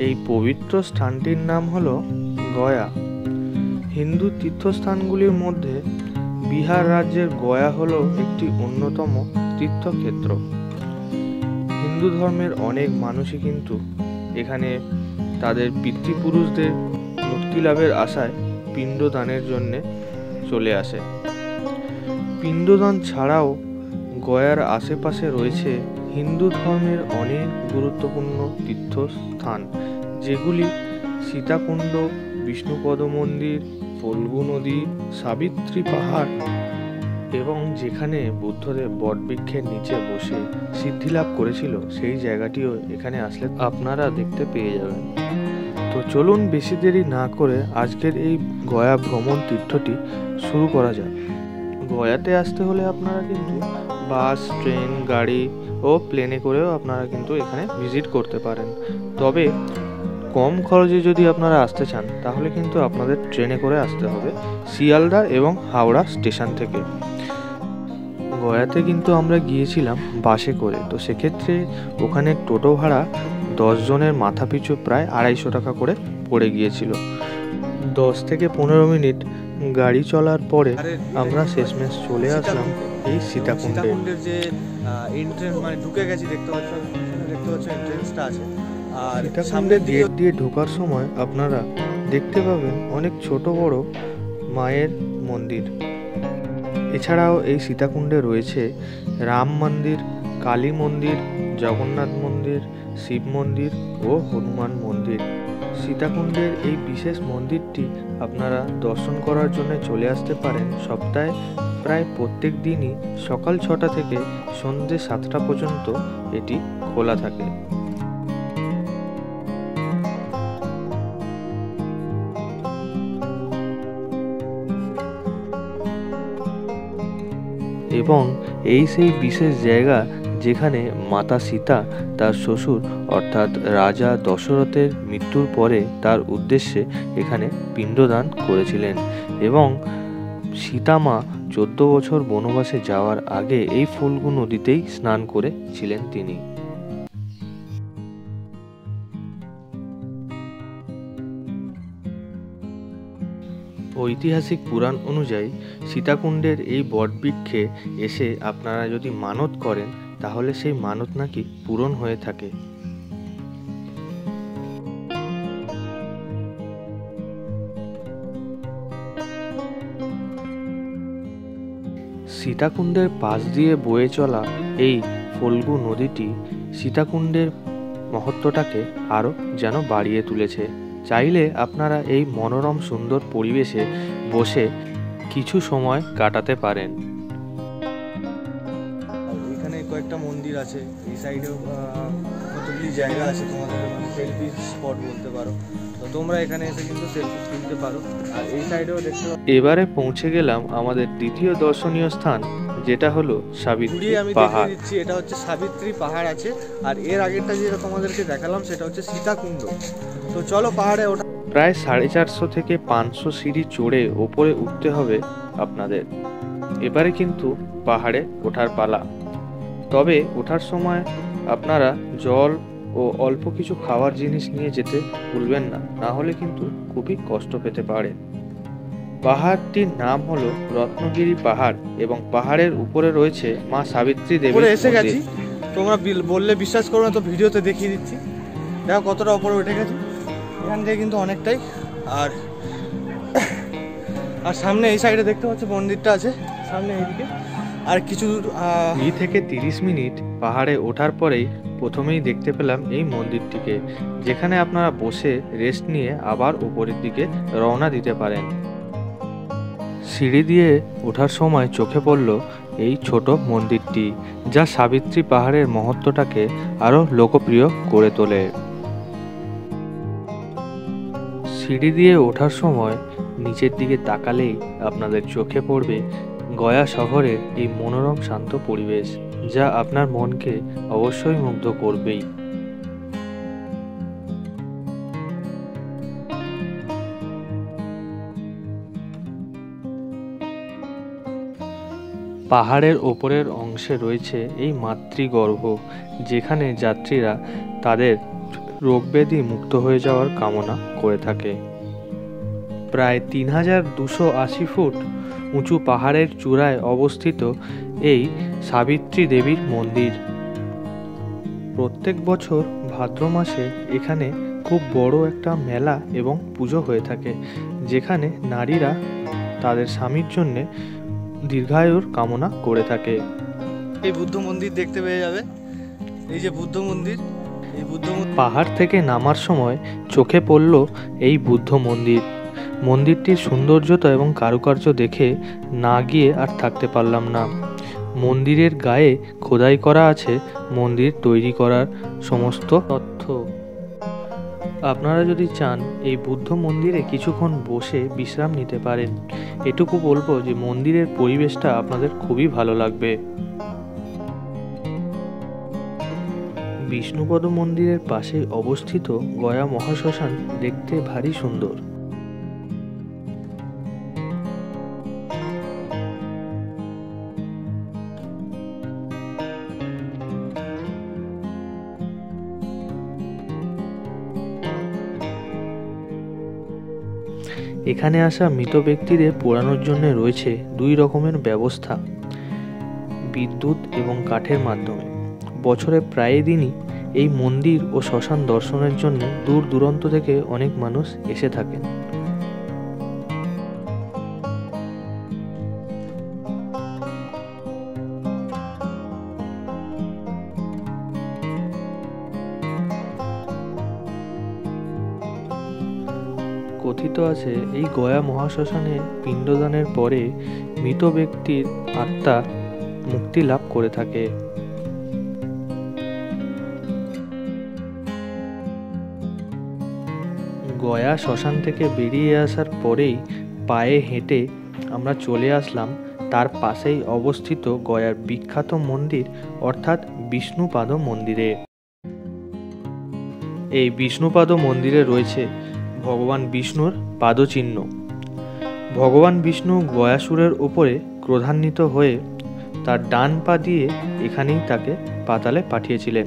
এই পবিত্র স্থানটির নাম হলো গয়া। হিন্দু তীর্থস্থানগুলির মধ্যে বিহার রাজ্যের গয়া হলো একটি অন্যতম তীর্থক্ষেত্র। হিন্দু ধর্মের অনেক মানুষই কিন্তু এখানে তাদের পিতৃপুরুষদের মুক্তি লাভের আশায় পিণ্ডদানের জন্যে চলে আসে। পিণ্ডদান ছাড়াও গয়ার আশেপাশে রয়েছে হিন্দু ধর্মের অনেক গুরুত্বপূর্ণ তীর্থস্থান, যেগুলি সীতাকুণ্ড, বিষ্ণুপদ মন্দির, ফল্গু নদী, সাবিত্রী পাহাড় এবং যেখানে বুদ্ধদেব বটবৃক্ষের নিচে বসে সিদ্ধিলাভ করেছিল সেই জায়গাটিও এখানে আসলে আপনারা দেখতে পেয়ে যাবেন। তো চলুন বেশি দেরি না করে আজকের এই গয়া ভ্রমণ তীর্থটি শুরু করা যাক। গয়াতে আসতে হলে আপনারা কিন্তু বাস, ট্রেন, গাড়ি ও প্লেনে করেও আপনারা কিন্তু এখানে ভিজিট করতে পারেন। তবে কম খরচে যদি আপনারা আসতে চান তাহলে কিন্তু আপনাদের ট্রেনে করে আসতে হবে শিয়ালদা এবং হাওড়া স্টেশন থেকে। গয়াতে কিন্তু আমরা গিয়েছিলাম বাসে করে, তো সেক্ষেত্রে ওখানে টোটো ভাড়া 10 জনের মাথা পিছু প্রায় 250 টাকা করে পড়ে গিয়েছিল। 10 থেকে 15 মিনিট গাড়ি চলার পরে আমরা শেষমেশ চলে আসলাম এই সীতাকুণ্ডের যে এন্ট্রেন্স, মানে ঢুকে গেছি, দেখতে পাচ্ছ এন্ট্রেন্সটা আছে। আর সামনে গেট দিয়ে ঢোকার সময় আপনারা দেখতে পাবেন অনেক ছোট বড় মায়ের মন্দির। এছাড়াও এই সীতাকুণ্ডে রয়েছে রাম মন্দির, কালী মন্দির, জগন্নাথ মন্দির, শিব মন্দির ও হনুমান মন্দির। সীতাকুণ্ডের এই বিশেষ মন্দিরটি আপনারা দর্শন করার জন্য চলে আসতে পারেন সপ্তাহে প্রায় প্রত্যেক দিনই সকাল 6টা থেকে সন্ধ্যে 7টা পর্যন্ত এটি খোলা থাকে। এবং এই সেই বিশেষ জায়গা যেখানে মাতা সীতা তার শ্বশুর অর্থাৎ রাজা দশরথের মৃত্যুর পরে তার উদ্দেশ্যে এখানে পিণ্ডদান করেছিলেন এবং সীতামা 14 বছর বনবাসে যাওয়ার আগে এই ফল্গু নদীতেই স্নান করেছিলেন তিনি। ঐতিহাসিক পুরাণ অনুযায়ী সীতাকুণ্ডের এই বটবৃক্ষে এসে আপনারা যদি মানত করেন তাহলে সেই মানত নাকি পূরণ হয়ে থাকে। সীতাকুণ্ডের পাশ দিয়ে বয়ে চলা এই ফল্গু নদীটি সীতাকুণ্ডের মহত্বটাকে আরও যেন বাড়িয়ে তুলেছে। চাইলে আপনারা এই মনোরম সুন্দর পরিবেশে বসে কিছু সময় কাটাতে পারেন। এখানে কয়েকটা মন্দির আছে, এই সাইডেও কতগুলি জায়গা আছে তোমাদের, মানে সেলফি স্পট বলতে পারো। তো তোমরা এখানে এসে কিন্তু সেলফি তুলতে পারো। আর এই সাইডেও দেখতে এবারে পৌঁছে গেলাম আমাদের দ্বিতীয় দর্শনীয় স্থান, যেটা হলো সাবিত্রী পাহাড়। এটা হচ্ছে সাবিত্রী পাহাড় আছে, আর এর আগেরটা যেটা তোমাদেরকে দেখালাম সেটা হচ্ছে সীতাকুণ্ড। তো চলো পাহাড়ে ওঠা। প্রায় 450 থেকে 500 সিঁড়ি চড়ে ওপরে উঠতে হবে আপনাদের। এবারে কিন্তু পাহাড়ে ওঠার পালা। তবে ওঠার সময় আপনারা জল ও অল্প কিছু খাওয়ার জিনিস নিয়ে যেতে ভুলবেন না, না হলে কিন্তু খুবই কষ্ট পেতে পারেন। পাহাড়টির নাম হলো রত্নগিরি পাহাড় এবং পাহাড়ের উপরে রয়েছে মা সাবিত্রী দেবীর এসে মন্দির। গেছি, তোমরা বললে বিশ্বাস করবে না, তো ভিডিওতে দেখিয়ে দিচ্ছি। দেখো কতটা উপরে উঠে গেছি, এখান থেকে কিন্তু অনেকটাই। আর সামনে এই সাইডে দেখতে পাচ্ছ মন্দিরটা আছে সামনে এইদিকে। আর কিছু 20 থেকে 30 মিনিট পাহাড়ে ওঠার পরেই প্রথমেই দেখতে পেলাম এই মন্দিরটিকে, যেখানে আপনারা বসে রেস্ট নিয়ে আবার উপরের দিকে রওনা দিতে পারেন। সিঁড়ি দিয়ে ওঠার সময় চোখে পড়ল এই ছোট মন্দিরটি, যা সাবিত্রী পাহাড়ের মহত্বটাকে আরও লোকপ্রিয় করে তোলে। সিঁড়ি দিয়ে ওঠার সময় নিচের দিকে তাকালেই আপনাদের চোখে পড়বে গয়া শহরের এই মনোরম শান্ত পরিবেশ, যা আপনার মনকে অবশ্যই মুগ্ধ করবেই। পাহাড়ের ওপরের অংশে রয়েছে এই মাতৃগর্ভ, যেখানে যাত্রীরা তাদের রোগব্যাধি মুক্ত হয়ে যাওয়ার কামনা করে থাকে। প্রায় ৩,২৮০ ফুট উঁচু পাহাড়ের চূড়ায় অবস্থিত এই সাবিত্রী দেবীর মন্দির। প্রত্যেক বছর ভাদ্র মাসে এখানে খুব বড় একটা মেলা এবং পুজো হয়ে থাকে, যেখানে নারীরা তাদের স্বামীর জন্য দীর্ঘায়ুর কামনা করে থাকে। এই বুদ্ধ মন্দির দেখতে পেয়ে যাবে, এই যে বুদ্ধ মন্দির, এই বুদ্ধ পাহাড় থেকে নামার সময় চোখে পড়ল এই বুদ্ধ মন্দির। মন্দিরটির সৌন্দর্যতা এবং কারুকার্য দেখে না গিয়ে আর থাকতে পারলাম না। মন্দিরের গায়ে খোদাই করা আছে মন্দির তৈরি করার সমস্ত তথ্য। আপনারা যদি চান এই বুদ্ধ মন্দিরে কিছুক্ষণ বসে বিশ্রাম নিতে পারেন। এটুকু বলবো যে মন্দিরের পরিবেশটা আপনাদের খুবই ভালো লাগবে। বিষ্ণুপদ মন্দিরের পাশে অবস্থিত গয়া মহাশ্মশান দেখতে ভারী সুন্দর। এখানে আসা মৃত ব্যক্তিদের পোড়ানোর জন্য রয়েছে 2 রকমের ব্যবস্থা, বিদ্যুৎ এবং কাঠের মাধ্যমে। বছরে প্রায় দিনই এই মন্দির ও শ্মশান দর্শনের জন্য দূর দূরান্ত থেকে অনেক মানুষ এসে থাকেন। কথিত আছে এই গয়া মহাশ্মশানে পিণ্ডদানের পরে মৃত ব্যক্তির আত্মা মুক্তি লাভ করে থাকে। গয়া শ্মশান থেকে বেরিয়ে আসার পরেই পায়ে হেঁটে আমরা চলে আসলাম তার পাশেই অবস্থিত গয়ার বিখ্যাত মন্দির অর্থাৎ বিষ্ণুপাদ মন্দিরে। এই বিষ্ণুপাদ মন্দিরে রয়েছে ভগবান বিষ্ণুর পাদচিহ্ন। ভগবান বিষ্ণু গয়াসুরের উপরে ক্রোধান্বিত হয়ে তার ডান পা দিয়ে এখানেই তাকে পাতালে পাঠিয়েছিলেন।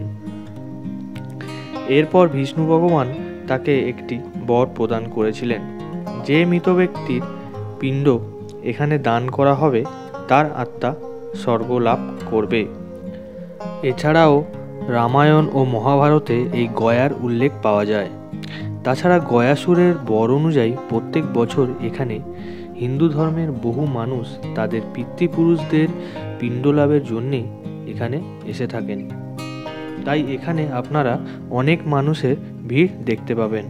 এরপর বিষ্ণু ভগবান তাকে একটি বর প্রদান করেছিলেন, যে মৃত ব্যক্তির পিণ্ড এখানে দান করা হবে তার আত্মা স্বর্গ লাভ করবে। এছাড়াও রামায়ণ ও মহাভারতে এই গয়ার উল্লেখ পাওয়া যায়। তাছাড়া গয়াসুরের বর অনুযায়ী প্রত্যেক বছর এখানে হিন্দু ধর্মের বহু মানুষ তাদের পিতৃপুরুষদের পিণ্ড লাভের জন্যে এখানে এসে থাকেন। তাই এখানে আপনারা অনেক মানুষের ভিড় দেখতে পাবেন।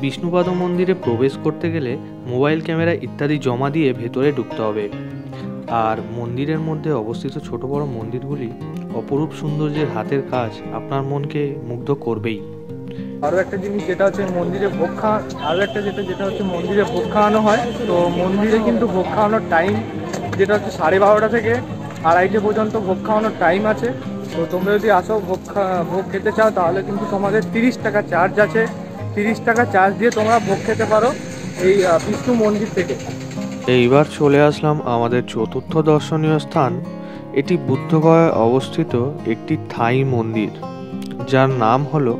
বিষ্ণুপাদ মন্দিরে প্রবেশ করতে গেলে মোবাইল ক্যামেরা ইত্যাদি জমা দিয়ে ভেতরে ঢুকতে হবে। আর মন্দিরের মধ্যে অবস্থিত ছোট বড় মন্দিরগুলি অপরূপ সৌন্দর্যের হাতের কাজ আপনার মনকে মুগ্ধ করবেই। আরও একটা জিনিস যেটা হচ্ছে মন্দিরে ভোগ খাওয়া, আরও একটা যেটা হচ্ছে মন্দিরে ভোগ খাওয়ানো হয়। তো মন্দিরে কিন্তু ভোগ খাওয়ানোর টাইম যেটা হচ্ছে 12:30 থেকে 2:30 পর্যন্ত ভোগ খাওয়ানোর টাইম আছে। তো তোমরা যদি আসো ভোগ খেতে চাও তাহলে কিন্তু তোমাদের 30 টাকা চার্জ আছে। 30 টাকা চার্জ দিয়ে তোমরা ভোগ খেতে পারো এই বিষ্ণু মন্দির থেকে। এইবার চলে আসলাম আমাদের চতুর্থ দর্শনীয় স্থান। এটি বুদ্ধগয়ায় অবস্থিত একটি থাই মন্দির, যার নাম হলো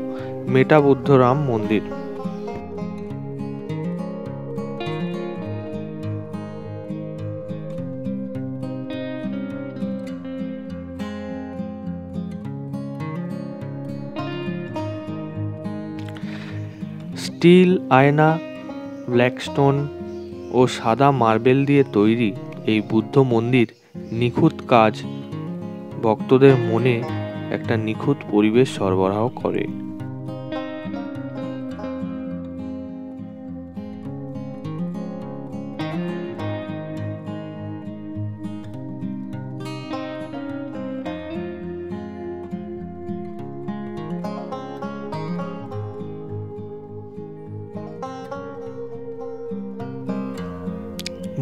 মেটাবুদ্ধরাম মন্দির। স্টিল, আয়না, ব্ল্যাকস্টোন ও সাদা মার্বেল দিয়ে তৈরি এই বুদ্ধ মন্দির নিখুঁত কাজ ভক্তদের মনে একটা নিখুঁত পরিবেশ সরবরাহ করে।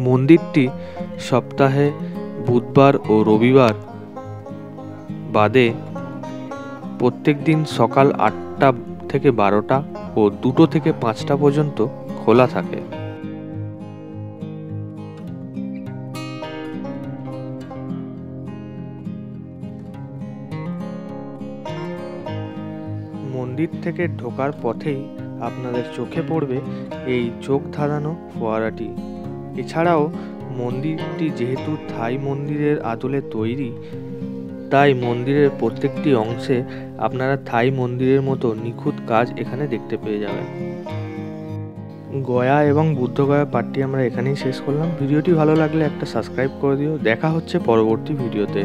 মন্দিরটি সপ্তাহে বুধবার ও রবিবার বাদে প্রত্যেক দিন সকাল 8টা থেকে 12টা ও 2টো থেকে 5টা পর্যন্ত খোলা থাকে। মন্দির মন্দির থেকে ঢোকার পথেই আপনাদের চোখে পড়বে এই চোখ ধাঁধানো ফোয়ারাটি। এছাড়াও মন্দিরটি যেহেতু থাই মন্দিরের আদলে তৈরি, তাই মন্দিরের প্রত্যেকটি অংশে আপনারা থাই মন্দিরের মতো নিখুঁত কাজ এখানে দেখতে পেয়ে যাবেন। গয়া এবং বুদ্ধগয়া পার্টটি আমরা এখানেই শেষ করলাম। ভিডিওটি ভালো লাগলে একটা সাবস্ক্রাইব করে দিও। দেখা হচ্ছে পরবর্তী ভিডিওতে।